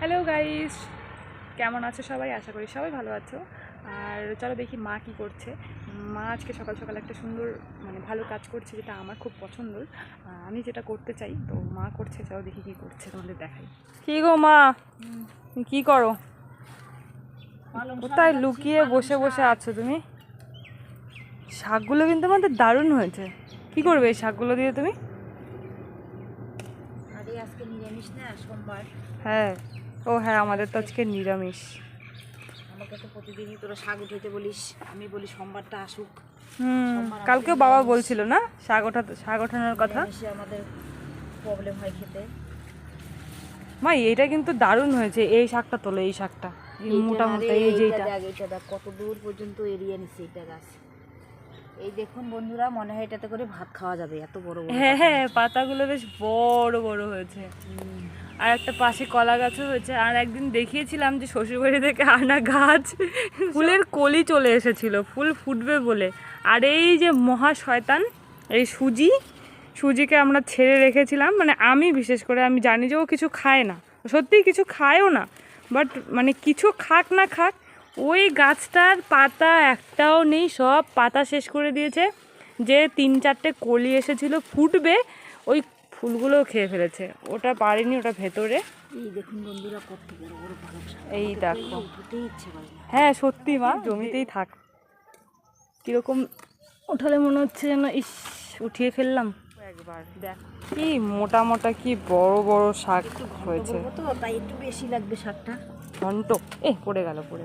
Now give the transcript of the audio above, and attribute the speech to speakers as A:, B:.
A: Hello guys, কেমন আছো সবাই? আশা করি সবাই ভালো আছো। আর চলো দেখি মা কি করছে। মা আজকে সকাল সকাল একটা সুন্দর ভালো কাজ করছে, যেটা আমার খুব পছন্দ। আমি যেটা করতে চাই, তো মা করছে। চলো দেখি কি করছে, তোমাদের দেখাই। কি গো মা, কি করো? কোথায় লুকিয়ে বসে বসে আছো তুমি? শাকগুলো কিন্তু আমাদের দারুণ হয়েছে। কি করবে এই শাকগুলো দিয়ে তুমি?
B: আরে আজকে নিরামিষ না, সোমবার।
A: হ্যাঁ, ও হ্যাঁ, আমাদের তো আজকে নিরামিষ।
B: আমাকে তো প্রতিদিনই তোরা শাক উঠাইতে বলিস, আমি বলি সোমবারটা আসুক।
A: কালকেও বাবা বলছিল না শাক ওঠানোর কথা।
B: আমাদের প্রবলেম হয় খেতে।
A: মা এইটা কিন্তু দারুণ হয়েছে। এই শাকটা তোলো, এই শাকটা মোটা মোটা, এই যে
B: এইটা দেখ কত দূর পর্যন্ত এরিয়া নিচ্ছে এটা গাছ। এই দেখুন বন্ধুরা, মনে হয় এটাতে করে ভাত খাওয়া যাবে, এত বড় বড়।
A: হ্যাঁ হ্যাঁ, পাতাগুলো বেশ বড় বড় হয়েছে। আর একটা পাশে কলা গাছও হয়েছে। আর একদিন দেখিয়েছিলাম যে শ্বশুরবাড়ি থেকে আনা গাছ, ফুলের কলি চলে এসেছিল ফুল ফুটবে বলে। আর এই যে মহা শয়তান, এই সুজিকে আমরা ছেড়ে রেখেছিলাম। আমি বিশেষ করে, আমি জানি যে ও কিছু খায় না, সত্যিই কিছু খায়ও না, বাট কিছু খাক না খাক, ওই গাছটার পাতা একটাও নেই, সব পাতা শেষ করে দিয়েছে। যে 3-4টে কলি এসেছিল ফুটবে, ওই ফুলগুলোও খেয়ে ফেলেছে। ওটা পারেনি, ওটা ভেতরে।
B: এই দেখুন বন্ধুরা, কত বড় বড় পালং শাক।
A: এই দেখো,
B: উঠতেই ইচ্ছে করে না।
A: হ্যাঁ সত্যি মা, জমিতেই থাক। কিরকম উঠালে মনে হচ্ছে যেন ইস, উঠিয়ে ফেললাম একবার। দেখ কি মোটা মোটা, কি বড় বড় শাক হয়েছে।
B: তো তাই একটু বেশি লাগবে শাকটা।
A: ঘন্ট পড়ে গেল পড়ে।